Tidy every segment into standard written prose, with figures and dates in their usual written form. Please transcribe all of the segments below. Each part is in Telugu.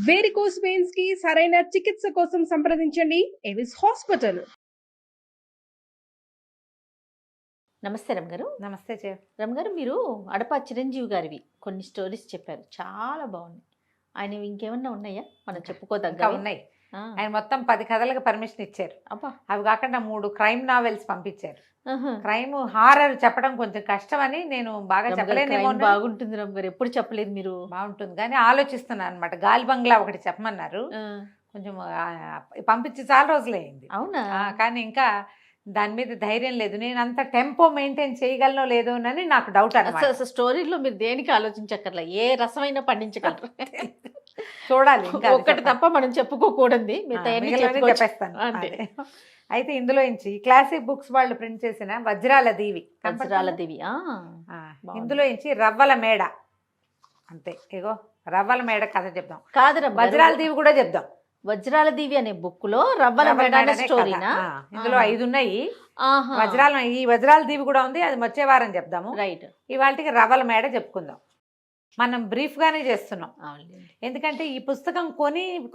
వేరికోస్ వెయిన్స్ కి సరైన చికిత్స కోసం సంప్రదించండి ఎవిస్ హాస్పిటల్. నమస్తే రమ్ గారు. నమస్తే రమ్ గారు, మీరు అడప చిరంజీవి గారివి కొన్ని స్టోరీస్ చెప్పారు, చాలా బాగున్నాయి. ఆయన ఇంకేమన్నా ఉన్నాయా మనం చెప్పుకోదగ్గ? ఉన్నాయి. ఆయన మొత్తం 10 కథలకు పర్మిషన్ ఇచ్చారు. అబ్బా. అవి కాకుండా 3 క్రైమ్ నావెల్స్ పంపించారు. క్రైమ్ హారర్ చెప్పడం కొంచెం కష్టం అని నేను బాగా చెప్పలేనేమో. బాగుంటుంది రమ్ గారు, ఎప్పుడు చెప్పలేదు మీరు. బాగుంటుంది కానీ ఆలోచిస్తున్నాను అనమాట. గాలి బంగ్లా ఒకటి చెప్పమన్నారు, కొంచెం పంపించి చాలా రోజులైంది. అవునా? కానీ ఇంకా దాని మీద ధైర్యం లేదు. నేను అంత టెంపో మెయింటైన్ చేయగలనో లేదో అని నాకు డౌట్ అన్నమాట. స్టోరీలో మీరు దేనికి ఆలోచించక్కర్లా, ఏ రసమైనా పండించగలరు. చూడాలి, ఒక్కటి తప్ప మనం చెప్పుకోకూడదు, చెప్పేస్తాను అంతే. అయితే ఇందులో నుంచి క్లాసిక్ బుక్స్ వాళ్ళు ప్రింట్ చేసిన వజ్రాల దీవి. ఇందులో నుంచి రవ్వల మేడ, అంతే. ఇగో రవ్వల మేడ కథ చెప్దాం. కాదు, వజ్రాల దీవి కూడా చెప్దాం. వజ్రాల దీవి అనే బుక్ లో రవ్వల మేడ స్టోరీనా? ఇందులో 5 ఉన్నాయి. ఈ వజ్రాల దీవి కూడా ఉంది, అది వచ్చే వారం చెప్దాము. రైట్. ఇవాళకి రవ్వల మేడ చెప్పుకుందాం. మనం బ్రీఫ్ గానే చేస్తున్నాం, ఎందుకంటే ఈ పుస్తకం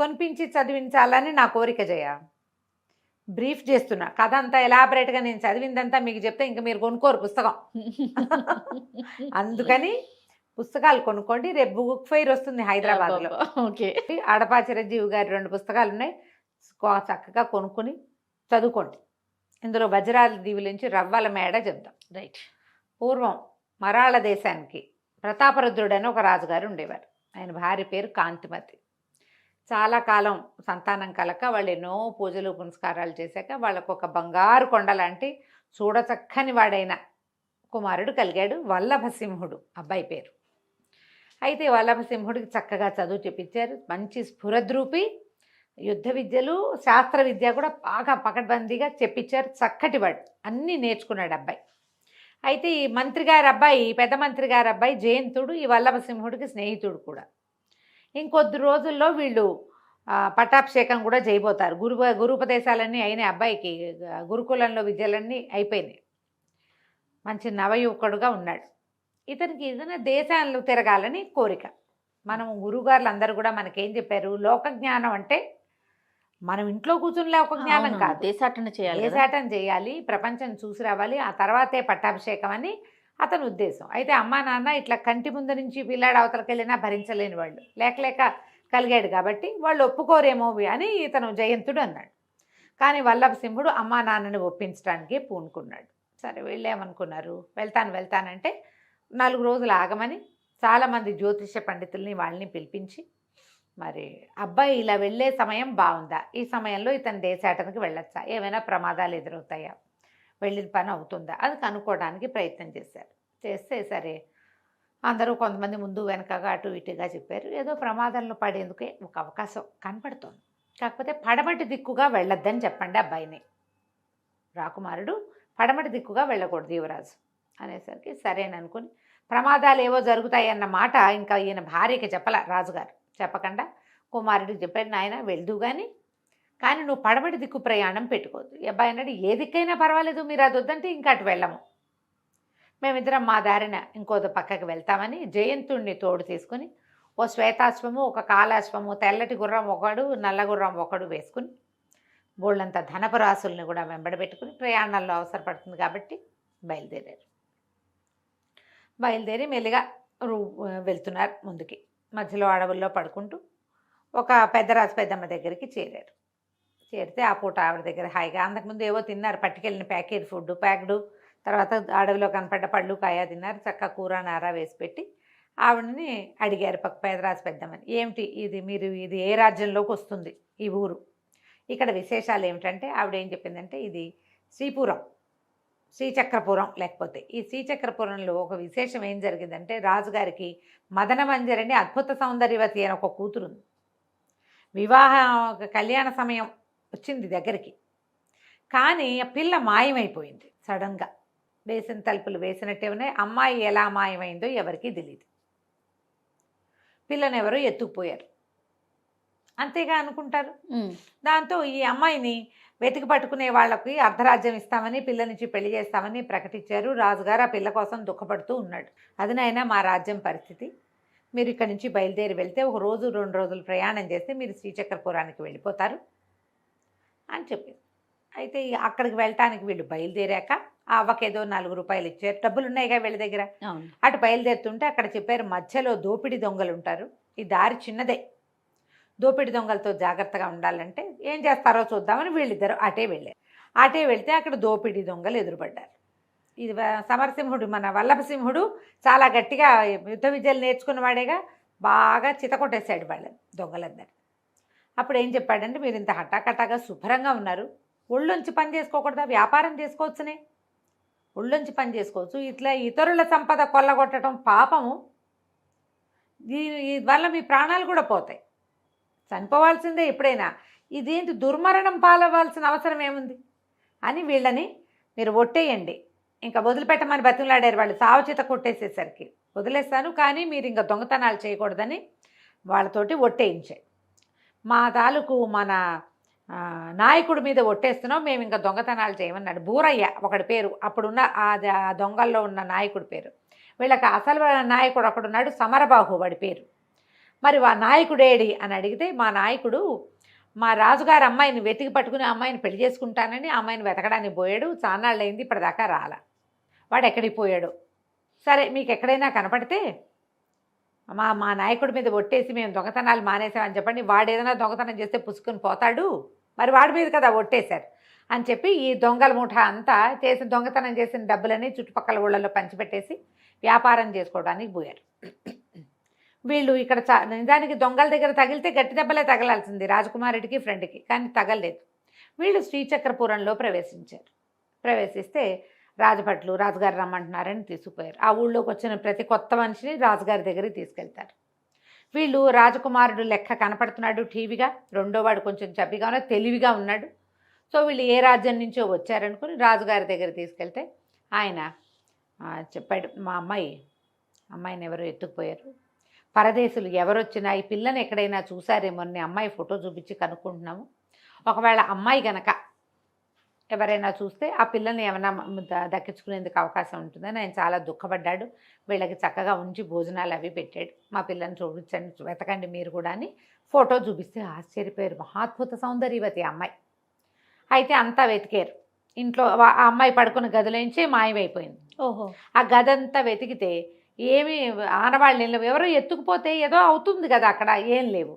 కొనిపించి చదివించాలని నా కోరిక. బ్రీఫ్ చేస్తున్నా, కథ అంతా ఎలాబరేట్ గా నేను చదివిందంతా మీకు చెప్తే ఇంకా మీరు కొనుక్కోరు పుస్తకం. అందుకని పుస్తకాలు కొనుక్కోండి. రేపు బుక్ ఫెయిర్ వస్తుంది హైదరాబాద్ లో. అడపా చిరంజీవి గారి 2 పుస్తకాలు ఉన్నాయి, చక్కగా కొనుక్కొని చదువుకోండి. ఇందులో వజ్రాల దీవుల నుంచి రవ్వల మేడ చెప్దాం. రైట్. పూర్వం మరాళ దేశానికి ప్రతాపరుద్రుడని ఒక రాజుగారు ఉండేవారు. ఆయన భార్య పేరు కాంతిమతి. చాలా కాలం సంతానం కలక వాళ్ళు ఎన్నో పూజలు పునస్కారాలు చేశాక వాళ్ళకు ఒక బంగారు కొండ లాంటి చూడచక్కని వాడైన కుమారుడు కలిగాడు, వల్లభసింహుడు అబ్బాయి పేరు. అయితే వల్లభసింహుడికి చక్కగా చదువు చెప్పించారు. మంచి స్ఫురద్రూపి, యుద్ధ విద్యలు శాస్త్ర విద్య కూడా బాగా పకడ్బందీగా చెప్పించారు. చక్కటి వాడు, అన్నీ నేర్చుకున్నాడు అబ్బాయి. అయితే ఈ మంత్రి గారి అబ్బాయి, పెద్ద మంత్రి గారి అబ్బాయి జయంతుడు ఈ వల్లభసింహుడికి స్నేహితుడు కూడా. ఇంకొద్ది రోజుల్లో వీళ్ళు పట్టాభిషేకం కూడా చేయబోతారు. గురుపదేశాలన్నీ అయినాయి అబ్బాయికి, గురుకులంలో విద్యలన్నీ అయిపోయినాయి. మంచి నవయువకుడుగా ఉన్నాడు. ఇతనికి ఏదైనా దేశాల్లో తిరగాలని కోరిక. మనం గురువుగారులు అందరూ కూడా మనకేం చెప్పారు, లోకజ్ఞానం అంటే మనం ఇంట్లో కూర్చుని లోక జ్ఞానం కాదు, దేశాటన చేయాలి, ప్రపంచం చూసి రావాలి, ఆ తర్వాతే పట్టాభిషేకం అని అతని ఉద్దేశం. అయితే అమ్మా నాన్న ఇట్లా కంటి ముందు నుంచి పిల్లాడు అవతలకి వెళ్ళినా భరించలేని వాళ్ళు, లేక కలిగాడు కాబట్టి వాళ్ళు ఒప్పుకోరేమో అని ఇతను జయంతుడు అన్నాడు. కానీ వల్లభసింహుడు అమ్మా నాన్నని ఒప్పించడానికి పూనుకున్నాడు. సరే వెళ్ళేమనుకున్నారు, వెళ్తానంటే 4 రోజులు ఆగమని చాలామంది జ్యోతిష పండితుల్ని వాళ్ళని పిలిపించి, మరి అబ్బాయి ఇలా వెళ్ళే సమయం బాగుందా, ఈ సమయంలో ఇతను దేశాటనకి వెళ్ళొచ్చా, ఏమైనా ప్రమాదాలు ఎదురవుతాయా, వెళ్ళిన పని అవుతుందా, అది కనుక్కోవడానికి ప్రయత్నం చేస్తే సరే అందరూ కొంతమంది ముందు వెనకగా అటు ఇటుగా చెప్పారు. ఏదో ప్రమాదంలో పడేందుకే ఒక అవకాశం కనపడుతోంది, కాకపోతే పడమటి దిక్కుగా వెళ్ళొద్దని చెప్పండి అబ్బాయిని. రాకుమారుడు పడమటి దిక్కుగా వెళ్ళకూడదు యువరాజు అనేసరికి సరేననుకుని, ప్రమాదాలు ఏవో జరుగుతాయన్న మాట ఇంకా ఈయన భార్యకి చెప్పల రాజుగారు. చెప్పకుండా కుమారుడికి చెప్పాడు, నాయన వెళ్దు కానీ నువ్వు పడమటి దిక్కు ప్రయాణం పెట్టుకోవద్దు. ఈ అబ్బాయి అన్నాడు, ఏ దిక్కైనా పర్వాలేదు, మీరు అది వద్దంటే ఇంకా అటు వెళ్ళము, మేమిద్దరం మా దారిన ఇంకో పక్కకి వెళ్తామని జయంతుడిని తోడు తీసుకుని ఓ శ్వేతాశ్వము, ఒక కాలాశ్వము, తెల్లటి గుర్రం ఒకడు, నల్ల గుర్రం ఒకడు వేసుకుని బోళ్ళంత ధనపు రాసుల్ని కూడా వెంబడబెట్టుకుని ప్రయాణాల్లో అవసరపడుతుంది కాబట్టి బయలుదేరి మెల్లిగా వెళ్తున్నారు ముందుకి. మధ్యలో అడవుల్లో పడుకుంటూ ఒక పెద్దరాజు పెద్దమ్మ దగ్గరికి చేరారు. చేరితే ఆ పూట ఆవిడ దగ్గర హాయిగా, అంతకుముందు ఏవో తిన్నారు, పట్టుకెళ్ళిన ప్యాకెట్ ఫుడ్ ప్యాక్డు, తర్వాత అడవిలో కనపడ్డ పళ్ళు కాయ తిన్నారు. చక్కగా కూర నారా వేసి పెట్టి ఆవిడని అడిగారు పెద్దరాజు పెద్దమ్మని, ఏమిటి ఇది, మీరు ఇది ఏ రాజ్యంలోకి వస్తుంది ఈ ఊరు, ఇక్కడ విశేషాలు ఏమిటంటే ఆవిడ ఏం చెప్పిందంటే, ఇది శ్రీచక్రపురం. లేకపోతే ఈ శ్రీచక్రపురంలో ఒక విశేషం ఏం జరిగిందంటే, రాజుగారికి మదన మంజరి అద్భుత సౌందర్యవతి అని ఒక కూతురుంది. వివాహ కళ్యాణ సమయం వచ్చింది దగ్గరికి, కానీ ఆ పిల్ల మాయమైపోయింది. సడన్గా వేసిన తలుపులు వేసినట్టే ఉన్నాయి. అమ్మాయి ఎలా మాయమైందో ఎవరికీ తెలియదు. పిల్లని ఎవరో ఎత్తుకుపోయారు, అంతేగా అనుకుంటారు. దాంతో ఈ అమ్మాయిని వెతికి పట్టుకునే వాళ్ళకి అర్ధరాజ్యం ఇస్తామని, పిల్లనిచ్చి పెళ్లి చేస్తామని ప్రకటించారు. రాజుగారు ఆ పిల్ల కోసం దుఃఖపడుతూ ఉన్నాడు. అది నాయనా మా రాజ్యం పరిస్థితి, మీరు ఇక్కడ నుంచి బయలుదేరి వెళ్తే ఒక రోజు 2 రోజులు ప్రయాణం చేస్తే మీరు శ్రీచక్రపురానికి వెళ్ళిపోతారు అని చెప్పింది. అయితే అక్కడికి వెళ్ళటానికి వీళ్ళు బయలుదేరాక ఆ అవ్వకేదో 4 రూపాయలు ఇచ్చారు. డబ్బులు ఉన్నాయిగా వీళ్ళ దగ్గర. అవును. అటు బయలుదేరుతుంటే అక్కడ చెప్పారు మధ్యలో దోపిడీ దొంగలు ఉంటారు, ఈ దారి చిన్నదే, దోపిడీ దొంగలతో జాగ్రత్తగా ఉండాలంటే ఏం చేస్తారో చూద్దామని వీళ్ళిద్దరు అటే వెళ్ళారు. అటే వెళ్తే అక్కడ దోపిడీ దొంగలు ఎదురుపడ్డారు. ఇది సమరసింహుడు, మన వల్లభసింహుడు చాలా గట్టిగా యుద్ధ విద్యలు నేర్చుకున్నవాడేగా, బాగా చితకొట్టేశాడు వాళ్ళని, దొంగలందరూ. అప్పుడు ఏం చెప్పాడంటే, మీరు ఇంత హఠాకటాగా శుభ్రంగా ఉన్నారు, ఒళ్ళొంచి పని చేసుకోకూడదా, వ్యాపారం చేసుకోవచ్చునే, ఒళ్ళొంచి పని చేసుకోవచ్చు, ఇట్లా ఇతరుల సంపద కొల్లగొట్టడం పాపము, దీని వల్ల మీ ప్రాణాలు కూడా పోతాయి, చనిపోవాల్సిందే ఎప్పుడైనా, ఇదేంటి దుర్మరణం పాలవ్వాల్సిన అవసరం ఏముంది అని వీళ్ళని మీరు ఒట్టేయండి, ఇంకా వదిలిపెట్టమని బతిమలాడారు వాళ్ళు. సావచిత కొట్టేసేసరికి వదిలేస్తాను కానీ మీరు ఇంకా దొంగతనాలు చేయకూడదని వాళ్ళతోటి ఒట్టేయించాయి. మా తాలూకు మన నాయకుడి మీద ఒట్టేస్తున్నాం, మేము ఇంకా దొంగతనాలు చేయమన్నాడు. బూరయ్య ఒకడి పేరు, అప్పుడున్న ఆ దొంగల్లో ఉన్న నాయకుడి పేరు. వీళ్ళకి అసలు నాయకుడు ఒకడున్నాడు, సమరబాహు వాడి పేరు. మరి ఆ నాయకుడేడి అని అడిగితే, మా నాయకుడు మా రాజుగారి అమ్మాయిని వెతికి పట్టుకుని అమ్మాయిని పెళ్లి చేసుకుంటానని అమ్మాయిని వెతకడానికి పోయాడు, చాన్నాళ్ళు అయింది, ఇప్పటిదాకా రాలా, వాడు ఎక్కడికి పోయాడు. సరే మీకు ఎక్కడైనా కనపడితే మా నాయకుడి మీద ఒట్టేసి మేము దొంగతనాలు మానేసామని చెప్పండి, వాడు ఏదైనా దొంగతనం చేస్తే పుసుకుని పోతాడు, మరి వాడి మీద కదా ఒట్టేశారు అని చెప్పి ఈ దొంగల ముఠా అంతా చేసి దొంగతనం చేసిన డబ్బులని చుట్టుపక్కల ఊళ్ళల్లో పంచిపెట్టేసి వ్యాపారం చేసుకోవడానికి పోయారు. వీళ్ళు ఇక్కడ నిజానికి దొంగల దగ్గర తగిలితే గట్టి దెబ్బలే తగలాల్సింది రాజకుమారుడికి ఫ్రెండ్కి, కానీ తగలలేదు. వీళ్ళు శ్రీచక్రపురంలో ప్రవేశించారు. ప్రవేశిస్తే రాజభట్లు రాజుగారు రమ్మంటున్నారని తీసుకుపోయారు. ఆ ఊళ్ళోకి వచ్చిన ప్రతి కొత్త మనిషిని రాజుగారి దగ్గరికి తీసుకెళ్తారు. వీళ్ళు రాజకుమారుడు లెక్క కనపడుతున్నాడు టీవీగా, రెండోవాడు కొంచెం చబ్బిగా ఉన్నాడు, తెలివిగా ఉన్నాడు. సో వీళ్ళు ఏ రాజ్యం నుంచో వచ్చారనుకుని రాజుగారి దగ్గర తీసుకెళ్తే ఆయన చెప్పాడు, మా అమ్మాయిని ఎవరో ఎత్తుకుపోయారు, పరదేశులు ఎవరొచ్చినా ఈ పిల్లని ఎక్కడైనా చూసారేమో అని అమ్మాయి ఫోటో చూపించి కనుక్కుంటున్నాము, ఒకవేళ అమ్మాయి గనక ఎవరైనా చూస్తే ఆ పిల్లని ఏమైనా దక్కించుకునేందుకు అవకాశం ఉంటుందని ఆయన చాలా దుఃఖపడ్డాడు. వీళ్ళకి చక్కగా ఉంచి భోజనాలు అవి పెట్టాడు. మా పిల్లని చూపించండి, వెతకండి మీరు కూడా అని ఫోటో చూపిస్తే ఆశ్చర్యపోయారు. మహాద్భుత సౌందర్యవతి అమ్మాయి. అయితే అంతా వెతికారు. ఇంట్లో ఆ అమ్మాయి పడుకున్న గదిలోంచి మాయమైపోయింది. ఓహో. ఆ గదంతా వెతికితే ఏమీ ఆనవాళ్ళు లేవు. ఎవరో ఎత్తుకుపోతే ఏదో అవుతుంది కదా, అక్కడ ఏం లేవు.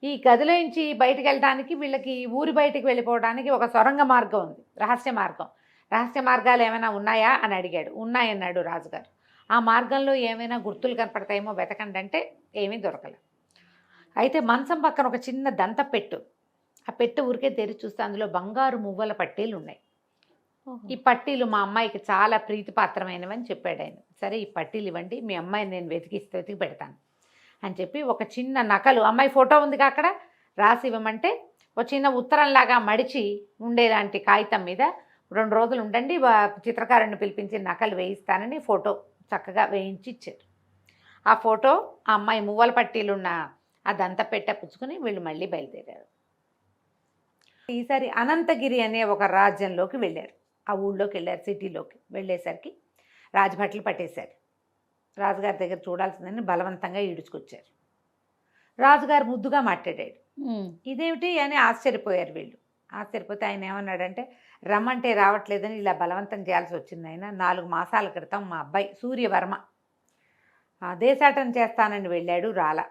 ఈ గదిలోంచి బయటకు వెళ్ళడానికి వీళ్ళకి ఊరి బయటికి వెళ్ళిపోవడానికి ఒక సొరంగ మార్గం ఉంది, రహస్య మార్గం. రహస్య మార్గాలు ఏమైనా ఉన్నాయా అని అడిగాడు. ఉన్నాయన్నాడు రాజుగారు. ఆ మార్గంలో ఏమైనా గుర్తులు కనపడతాయేమో వెతకండి అంటే ఏమీ దొరకలేదు. అయితే మంచం పక్కన ఒక చిన్న దంత పెట్టు, ఆ పెట్టు ఊరికే తెరిచి చూస్తే అందులో బంగారు మువ్వల పట్టీలు ఉన్నాయి. ఈ పట్టీలు మా అమ్మాయికి చాలా ప్రీతిపాత్రమైనవని చెప్పాడు ఆయన. సరే ఈ పట్టీలు ఇవ్వండి, మీ అమ్మాయిని నేను వెతికి పెడతాను అని చెప్పి ఒక చిన్న నకలు, అమ్మాయి ఫోటో ఉందిగా అక్కడ, రాసి ఇవ్వమంటే ఒక చిన్న ఉత్తరంలాగా మడిచి ఉండేలాంటి కాగితం మీద 2 రోజులు ఉండండి, చిత్రకారుని పిలిపించి నకలు వేయిస్తానని ఫోటో చక్కగా వేయించి ఇచ్చారు. ఆ ఫోటో ఆ అమ్మాయి మువ్వల పట్టీలున్న అదంతా పుచ్చుకొని వీళ్ళు మళ్ళీ బయలుదేరారు. ఈసారి అనంతగిరి అనే ఒక రాజ్యంలోకి వెళ్ళారు. ఆ ఊళ్ళోకి వెళ్ళారు, సిటీలోకి వెళ్ళేసరికి రాజభట్లు పట్టేశారు. రాజుగారి దగ్గర చూడాల్సిందని బలవంతంగా ఈడ్చుకొచ్చారు. రాజుగారు ముద్దుగా మాట్లాడాడు. ఇదేమిటి అని ఆశ్చర్యపోయారు వీళ్ళు. ఆశ్చర్యపోతే ఆయన ఏమన్నాడంటే, రమ్మంటే రావట్లేదని ఇలా బలవంతం చేయాల్సి వచ్చింది. ఆయన 4 మాసాల క్రితం మా అబ్బాయి సూర్యవర్మ దేశాటన చేస్తానని వెళ్ళాడు, రాలా.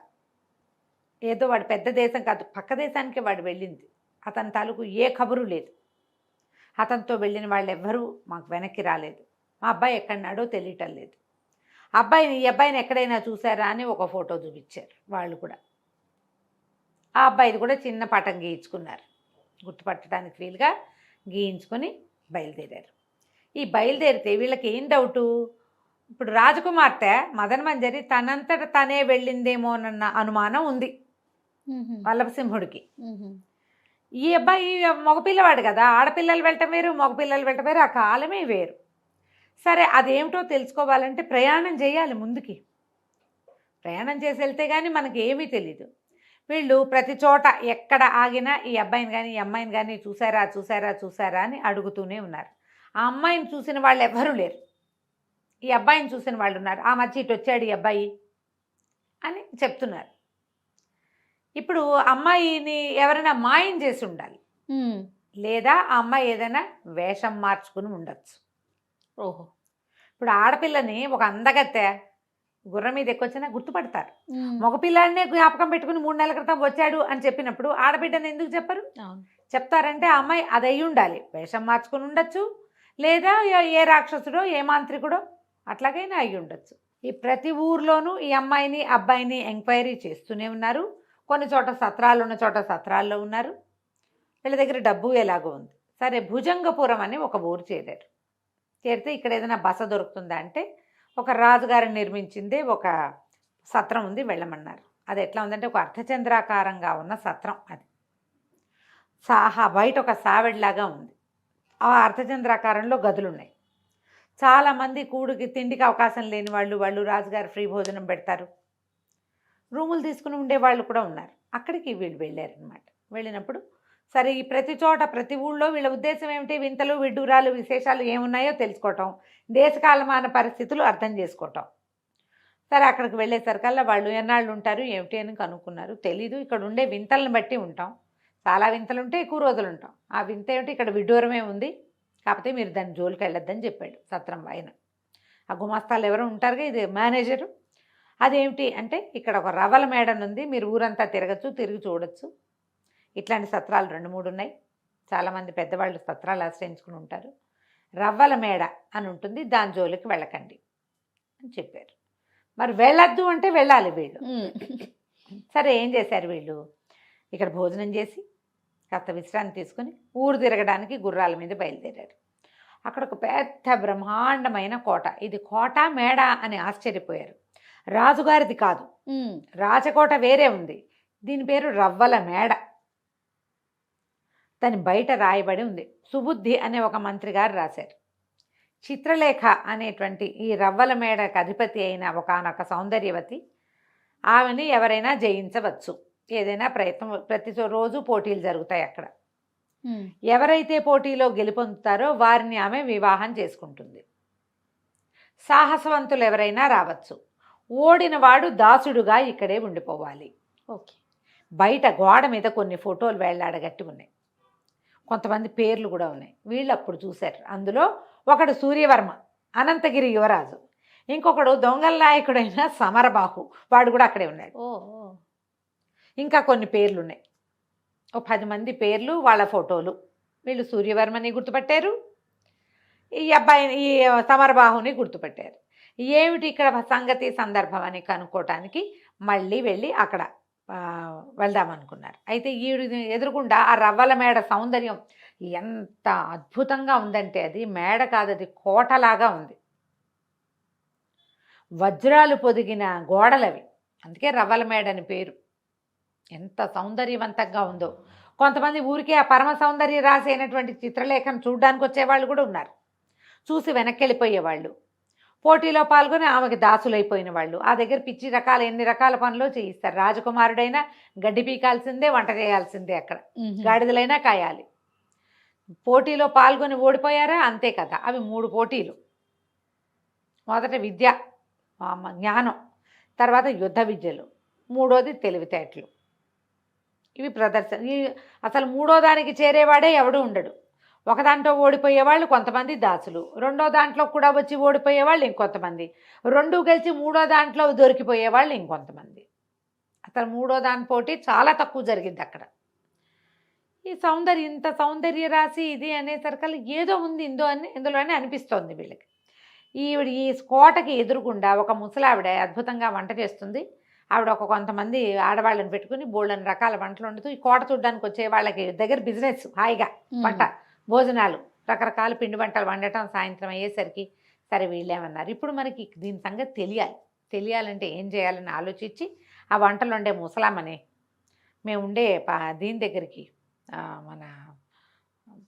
ఏదో వాడు పెద్ద దేశం కాదు, పక్క దేశానికి వాడు వెళ్ళింది. అతని తాలూకు ఏ ఖబరు లేదు. అతనితో వెళ్ళిన వాళ్ళు ఎవ్వరూ మాకు వెనక్కి రాలేదు. మా అబ్బాయి ఎక్కడున్నాడో తెలియటం లేదు. ఈ అబ్బాయిని ఎక్కడైనా చూసారా అని ఒక ఫోటో చూపించారు వాళ్ళు కూడా. ఆ అబ్బాయిది కూడా చిన్న పటం గీయించుకున్నారు, గుర్తుపట్టడానికి వీలుగా గీయించుకొని బయలుదేరారు. ఈ బయలుదేరితే వీళ్ళకి ఏం డౌటు, ఇప్పుడు రాజకుమార్తె మదనమంజరి తనంతట తనే వెళ్ళిందేమోనన్న అనుమానం ఉంది వల్లభసింహుడికి. ఈ అబ్బాయి మగపిల్లవాడు కదా, ఆడపిల్లలు వెళ్ళటం వేరు, మగపిల్లలు వెళ్ళటం వేరు, ఆ కాలమే వేరు. సరే అదేమిటో తెలుసుకోవాలంటే ప్రయాణం చేయాలి, ముందుకి ప్రయాణం చేసి వెళ్తే కానీ మనకి ఏమీ తెలీదు. వీళ్ళు ప్రతి చోట ఎక్కడ ఆగినా ఈ అబ్బాయిని కానీ ఈ అమ్మాయిని కానీ చూసారా అని అడుగుతూనే ఉన్నారు. ఆ అమ్మాయిని చూసిన వాళ్ళు ఎవ్వరూ లేరు, ఈ అబ్బాయిని చూసిన వాళ్ళు ఉన్నారు. ఆ మధ్య ఇటు వచ్చాడు ఈ అబ్బాయి అని చెప్తున్నారు. ఇప్పుడు అమ్మాయిని ఎవరైనా మాయం చేసి ఉండాలి, లేదా ఆ అమ్మాయి ఏదైనా వేషం మార్చుకుని ఉండొచ్చు. ఓహో. ఇప్పుడు ఆడపిల్లని ఒక అందగత్తె గుర్రం మీద ఎక్కొచ్చినా గుర్తుపడతారు. మగపిల్లాడినే జ్ఞాపకం పెట్టుకుని 3 నెలల క్రితం వచ్చాడు అని చెప్పినప్పుడు ఆడబిడ్డని ఎందుకు చెప్పరు? చెప్తారంటే ఆ అమ్మాయి అది అయి ఉండాలి, వేషం మార్చుకుని ఉండొచ్చు, లేదా ఏ రాక్షసుడో ఏ మాంత్రికుడో అట్లాగైనా అయి ఉండొచ్చు. ఈ ప్రతి ఊర్లోనూ ఈ అమ్మాయిని అబ్బాయిని ఎంక్వైరీ చేస్తూనే ఉన్నారు. కొన్ని చోట సత్రాలు ఉన్న చోట సత్రాల్లో ఉన్నారు. వీళ్ళ దగ్గర డబ్బు ఎలాగో ఉంది. సరే, భుజంగపురం అని ఒక ఊరు చేరారు. చేరితే ఇక్కడ ఏదైనా బస దొరుకుతుందా అంటే ఒక రాజుగారు నిర్మించిందే ఒక సత్రం ఉంది, వెళ్ళమన్నారు. అది ఎట్లా ఉందంటే ఒక అర్ధచంద్రాకారంగా ఉన్న సత్రం. అది బయట ఒక సావెడ్లాగా ఉంది. ఆ అర్ధచంద్రాకారంలో గదులు ఉన్నాయి. చాలామంది తిండికి అవకాశం లేని వాళ్ళు రాజుగారు ఫ్రీ భోజనం పెడతారు. రూములు తీసుకుని ఉండేవాళ్ళు కూడా ఉన్నారు. అక్కడికి వీళ్ళు వెళ్ళారనమాట. వెళ్ళినప్పుడు సరే, ఈ ప్రతి చోట ప్రతి ఊళ్ళో వీళ్ళ ఉద్దేశం ఏమిటి? వింతలు విడ్డూరాలు విశేషాలు ఏమున్నాయో తెలుసుకోవటం, దేశకాలమాన పరిస్థితులు అర్థం చేసుకోవటం. సరే, అక్కడికి వెళ్ళేసరికల్లా వాళ్ళు ఎన్నాళ్ళు ఉంటారు ఏమిటి అని కనుక్కున్నారు. తెలీదు, ఇక్కడ ఉండే వింతలను బట్టి ఉంటాం. చాలా వింతలు ఉంటే ఎక్కువ రోజులు ఉంటాం. ఆ వింత ఏమిటి? ఇక్కడ విడ్డూరమే ఉంది, కాకపోతే మీరు దాని జోలికి వెళ్ళొద్దని చెప్పాడు సత్రం ఆయన. ఆ గుమాస్తాలు ఎవరో ఉంటారుగా, ఇది మేనేజరు. అదేమిటి అంటే ఇక్కడ ఒక రవ్వల మేడను ఉంది, మీరు ఊరంతా తిరగచ్చు, తిరిగి చూడొచ్చు. ఇట్లాంటి సత్రాలు 2-3 ఉన్నాయి. చాలామంది పెద్దవాళ్ళు సత్రాలు ఆశ్రయించుకుని ఉంటారు. రవ్వల మేడ అని ఉంటుంది, దాని జోలికి వెళ్ళకండి అని చెప్పారు. మరి వెళ్ళొద్దు అంటే వెళ్ళాలి వీళ్ళు. సరే, ఏం చేశారు వీళ్ళు? ఇక్కడ భోజనం చేసి కాస్త విశ్రాంతి తీసుకుని ఊరు తిరగడానికి గుర్రాల మీద బయలుదేరారు. అక్కడ ఒక పెద్ద బ్రహ్మాండమైన కోట. ఇది కోట మేడ అని ఆశ్చర్యపోయారు. రాజుగారిది కాదు, రాజకోట వేరే ఉంది. దీని పేరు రవ్వల మేడ. దాని బయట రాయబడి ఉంది. సుబుద్ధి అనే ఒక మంత్రి గారు రాశారు. చిత్రలేఖ అనేటువంటి ఈ రవ్వల మేడకు అధిపతి అయిన ఒకానొక సౌందర్యవతి, ఆమెని ఎవరైనా జయించవచ్చు. ఏదైనా ప్రయత్నం, ప్రతి రోజు పోటీలు జరుగుతాయి అక్కడ. ఎవరైతే పోటీలో గెలుపొందుతారో వారిని ఆమె వివాహం చేసుకుంటుంది. సాహసవంతులు ఎవరైనా రావచ్చు. ఓడిన వాడు దాసుడుగా ఇక్కడే ఉండిపోవాలి. ఓకే. బయట గోడ మీద కొన్ని ఫోటోలు వేళ్లాడగట్టి ఉన్నాయి. కొంతమంది పేర్లు కూడా ఉన్నాయి. వీళ్ళు అప్పుడు చూశారు. అందులో ఒకడు సూర్యవర్మ, అనంతగిరి యువరాజు. ఇంకొకడు దొంగల నాయకుడైన సమరబాహు, వాడు కూడా అక్కడే ఉన్నాడు. ఇంకా కొన్ని పేర్లు ఉన్నాయి, ఓ 10 మంది పేర్లు, వాళ్ళ ఫోటోలు. వీళ్ళు సూర్యవర్మని గుర్తుపట్టారు, ఈ అబ్బాయిని, ఈ సమరబాహుని గుర్తుపట్టారు. ఏమిటి ఇక్కడ సంగతి సందర్భం అని కనుక్కోవటానికి మళ్ళీ వెళ్ళి అక్కడ వెళ్దామనుకున్నారు. అయితే ఈవిడ ఎదురుగుండా ఆ రవ్వల మేడ సౌందర్యం ఎంత అద్భుతంగా ఉందంటే, అది మేడ కాదు, అది కోటలాగా ఉంది. వజ్రాలు పొదిగిన గోడలవి, అందుకే రవ్వల మేడ అని పేరు. ఎంత సౌందర్యవంతంగా ఉందో. కొంతమంది ఊరికే ఆ పరమ సౌందర్య రాసి అయినటువంటి చిత్రలేఖను చూడడానికి వచ్చేవాళ్ళు కూడా ఉన్నారు. చూసి వెనక్కి వెళ్ళిపోయేవాళ్ళు, పోటీలో పాల్గొని ఆమెకి దాసులైపోయిన వాళ్ళు. ఆ దగ్గర పిచ్చి రకాల ఎన్ని రకాల పనులు చేయిస్తారు. రాజకుమారుడైనా గడ్డి పీకాల్సిందే, వంట చేయాల్సిందే, అక్కడ గాడిదలైనా కాయాలి. పోటీలో పాల్గొని ఓడిపోయారా, అంతే కదా. అవి 3 పోటీలు. మొదట విద్య, జ్ఞానం, తర్వాత యుద్ధ విద్యలు, 3వది తెలివితేటలు. ఇవి ప్రదర్శన. అసలు 3వ దానికి చేరేవాడే ఎవడు ఉండడు. ఒక దాంట్లో ఓడిపోయేవాళ్ళు కొంతమంది దాసులు, 2వ దాంట్లో కూడా వచ్చి ఓడిపోయేవాళ్ళు ఇంకొంతమంది, 2 గెలిచి 3వ దాంట్లో దొరికిపోయేవాళ్ళు ఇంకొంతమంది. అసలు 3వ దాని పోటీ చాలా తక్కువ జరిగింది అక్కడ. ఈ ఇంత సౌందర్య రాసి ఇది అనేసరికల్లా ఏదో ఉంది ఇందులోనే అనిపిస్తోంది వీళ్ళకి. ఈ కోటకి ఎదురుగుండా ఒక ముసలావిడ అద్భుతంగా వంట చేస్తుంది. ఆవిడ కొంతమంది ఆడవాళ్ళని పెట్టుకుని బోళ్ళని రకాల వంటలు వండుతూ ఈ కోట చూడడానికి వచ్చే వాళ్ళకి దగ్గర బిజినెస్, హాయిగా వంట భోజనాలు, రకరకాల పిండి వంటలు వండటం. సాయంత్రం అయ్యేసరికి సరే వీళ్ళేమన్నారు, ఇప్పుడు మనకి దీని సంగతి తెలియాలంటే ఏం చేయాలని ఆలోచించి ఆ వంటలు వండే ముసలామని మేము ఉండే దీని దగ్గరికి, మన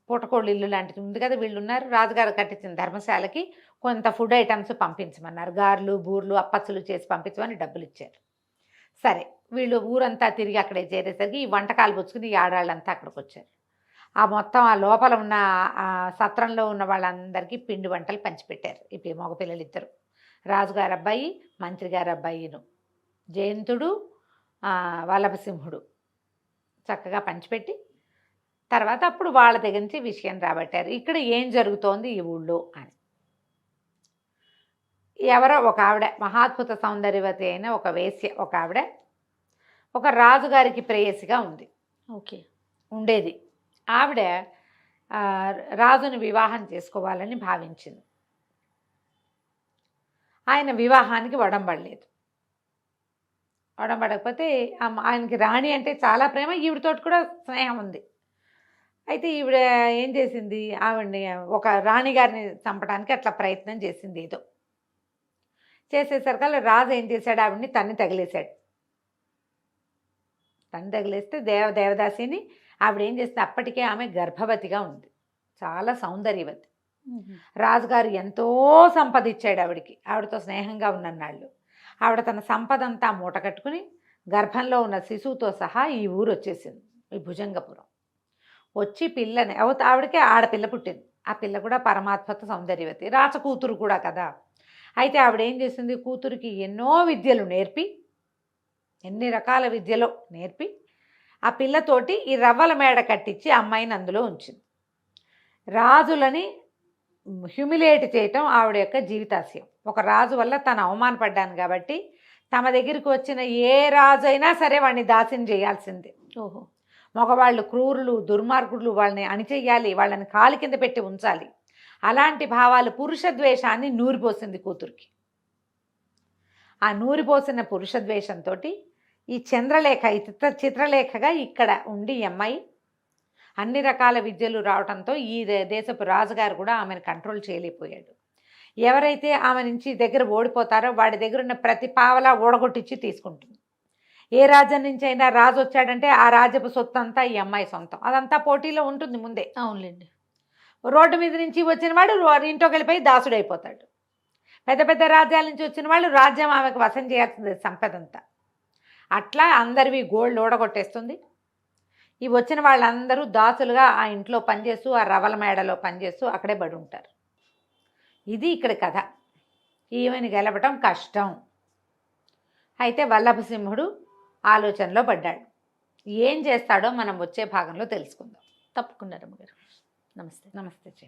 పూటకోళ్ళు ఇల్లు లాంటిది ఉంది కదా, వీళ్ళు ఉన్నారు, రాజుగారు కట్టించిన ధర్మశాలకి కొంత ఫుడ్ ఐటమ్స్ పంపించమన్నారు. గారెలు, బూర్లు, అప్పచ్చులు చేసి పంపించమని డబ్బులు ఇచ్చారు. సరే, వీళ్ళు ఊరంతా తిరిగి అక్కడే చేరేసరికి ఈ వంటకాలు పుచ్చుకుని ఈ ఆడవాళ్ళంతా అక్కడికి వచ్చారు. ఆ మొత్తం ఆ లోపల ఉన్న ఆ సత్రంలో ఉన్న వాళ్ళందరికీ పిండి వంటలు పంచిపెట్టారు. ఇప్పుడు మగపిల్లలు 2, రాజుగారు అబ్బాయి, మంత్రి గారు అబ్బాయిను. జయంతుడు వల్లభసింహుడు చక్కగా పంచిపెట్టి తర్వాత అప్పుడు వాళ్ళ దగ్గర నుంచి విషయం రాబట్టారు, ఇక్కడ ఏం జరుగుతోంది ఈ ఊళ్ళో అని. ఎవరో ఒక ఆవిడ మహాద్భుత సౌందర్యవతి అయిన ఒక వేశ్య, ఒక ఆవిడ ఒక రాజుగారికి ప్రేయసిగా ఉంది, ఓకే, ఉండేది. ఆవిడ రాజుని వివాహం చేసుకోవాలని భావించింది. ఆయన వివాహానికి వడంబడలేదు. వడంబడకపోతే ఆయనకి రాణి అంటే చాలా ప్రేమ, ఈవిడతోటి కూడా స్నేహం ఉంది. అయితే ఈవిడ ఏం చేసింది, ఆవిడని ఒక రాణిగారిని చంపడానికి అట్లా ప్రయత్నం చేసింది. ఏదో చేసేసరికల్లా రాజు ఏం చేశాడు, ఆవిడని తన్ని తగిలేశాడు. తన్ని తగిలేస్తే దేవదాసిని ఆవిడ ఏం చేస్తే అప్పటికే ఆమె గర్భవతిగా ఉంది, చాలా సౌందర్యవతి. రాజుగారు ఎంతో సంపద ఇచ్చాడు ఆవిడికి, ఆవిడతో స్నేహంగా ఉన్నన్నాళ్ళు. ఆవిడ తన సంపద అంతా మూట కట్టుకుని గర్భంలో ఉన్న శిశువుతో సహా ఈ ఊరు వచ్చేసింది, ఈ భుజంగపురం. వచ్చి పిల్లని ఆవిడకే ఆడపిల్ల పుట్టింది. ఆ పిల్ల కూడా పరమాద్భుత సౌందర్యవతి, రాచకూతురు కూడా కదా. అయితే ఆవిడ ఏం చేసింది, కూతురికి ఎన్నో విద్యలు నేర్పి, ఎన్ని రకాల విద్యలో నేర్పి ఆ పిల్లతోటి ఈ రవ్వల మేడ కట్టించి అమ్మాయిని అందులో ఉంచింది. రాజులని హ్యూమిలేట్ చేయటం ఆవిడ యొక్క జీవితాశయం. ఒక రాజు వల్ల తను అవమానపడ్డాను కాబట్టి తమ దగ్గరికి వచ్చిన ఏ రాజు అయినా సరే వాడిని దాసిని చేయాల్సిందే. ఓహో, మగవాళ్ళు క్రూరులు దుర్మార్గులు, వాళ్ళని అణిచేయాలి, వాళ్ళని కాలి కింద పెట్టి ఉంచాలి. అలాంటి భావాలు, పురుష ద్వేషాన్ని నూరిపోసింది కూతురికి. ఆ నూరిపోసిన పురుష ద్వేషంతో ఈ చంద్రలేఖ, ఈ చిత్రలేఖగా ఇక్కడ ఉండి ఈ అమ్మాయి అన్ని రకాల విద్యలు రావడంతో ఈ దేశపు రాజుగారు కూడా ఆమెను కంట్రోల్ చేయలేకపోయాడు. ఎవరైతే ఆమె నుంచి దగ్గర ఓడిపోతారో వాడి దగ్గర ఉన్న ప్రతి పావలా ఓడగొట్టించి తీసుకుంటుంది. ఏ రాజ్యం నుంచి అయినా రాజు వచ్చాడంటే ఆ రాజ్యపు సొత్తు అంతా ఈ అమ్మాయి సొంతం, అదంతా పోటీలో ఉంటుంది ముందే. అవునులేండి. రోడ్డు మీద నుంచి వచ్చిన వాడు ఇంట్లోకి వెళ్ళిపోయి దాసుడైపోతాడు. పెద్ద పెద్ద రాజ్యాల నుంచి వచ్చిన వాళ్ళు రాజ్యం ఆమెకు వశం చేయాల్సింది సంపదంతా. అట్లా అందరివి గోల్డ్ ఓడగొట్టేస్తుంది. ఈ వచ్చిన వాళ్ళందరూ దాసులుగా ఆ ఇంట్లో పనిచేస్తూ, ఆ రవల మేడలో పనిచేస్తూ అక్కడే పడి ఉంటారు. ఇది ఇక్కడ కథ. ఈమెను గెలవటం కష్టం. అయితే వల్లభసింహుడు ఆలోచనలో పడ్డాడు. ఏం చేస్తాడో మనం వచ్చే భాగంలో తెలుసుకుందాం. తప్పకుండా రమ్మగారు. నమస్తే. నమస్తే.